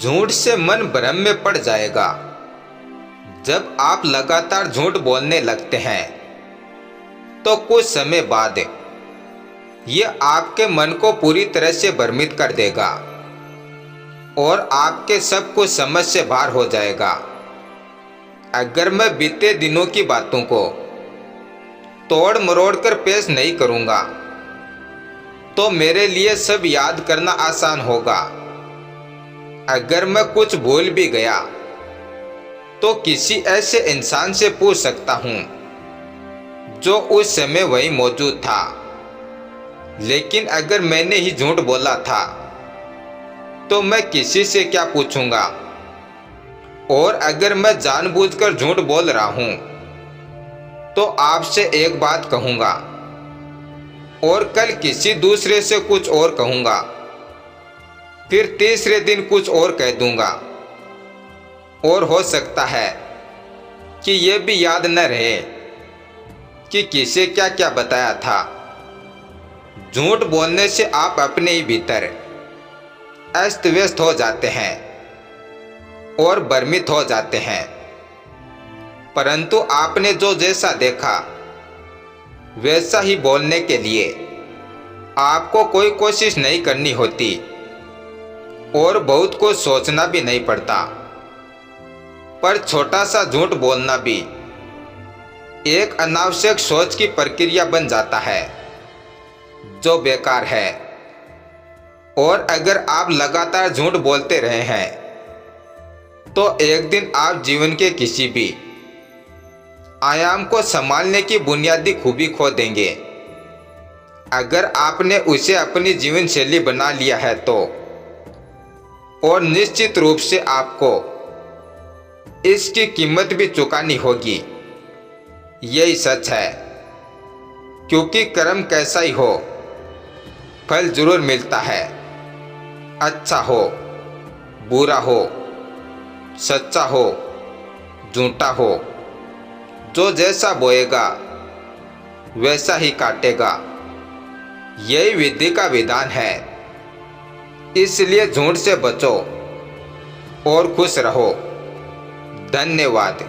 झूठ से मन भ्रम में पड़ जाएगा। जब आप लगातार झूठ बोलने लगते हैं तो कुछ समय बाद ये आपके मन को पूरी तरह से भ्रमित कर देगा और आपके सब कुछ समझ से बाहर हो जाएगा। अगर मैं बीते दिनों की बातों को तोड़ मरोड़ कर पेश नहीं करूंगा तो मेरे लिए सब याद करना आसान होगा। अगर मैं कुछ भूल भी गया तो किसी ऐसे इंसान से पूछ सकता हूं जो उस समय वहीं मौजूद था। लेकिन अगर मैंने ही झूठ बोला था तो मैं किसी से क्या पूछूंगा। और अगर मैं जानबूझकर झूठ बोल रहा हूं तो आपसे एक बात कहूंगा और कल किसी दूसरे से कुछ और कहूंगा, फिर तीसरे दिन कुछ और कह दूंगा और हो सकता है कि यह भी याद न रहे कि किसे क्या क्या बताया था। झूठ बोलने से आप अपने ही भीतर अस्त व्यस्त हो जाते हैं और भ्रमित हो जाते हैं। परंतु आपने जो जैसा देखा वैसा ही बोलने के लिए आपको कोई कोशिश नहीं करनी होती और बहुत कुछ सोचना भी नहीं पड़ता। पर छोटा सा झूठ बोलना भी एक अनावश्यक सोच की प्रक्रिया बन जाता है जो बेकार है। और अगर आप लगातार झूठ बोलते रहे हैं तो एक दिन आप जीवन के किसी भी आयाम को संभालने की बुनियादी खूबी खो देंगे। अगर आपने उसे अपनी जीवन शैली बना लिया है तो, और निश्चित रूप से आपको इसकी कीमत भी चुकानी होगी। यही सच है, क्योंकि कर्म कैसा ही हो फल जरूर मिलता है। अच्छा हो, बुरा हो, सच्चा हो, झूठा हो, जो जैसा बोएगा वैसा ही काटेगा। यही विधि का विधान है। इसलिए झूठ से बचो और खुश रहो। धन्यवाद।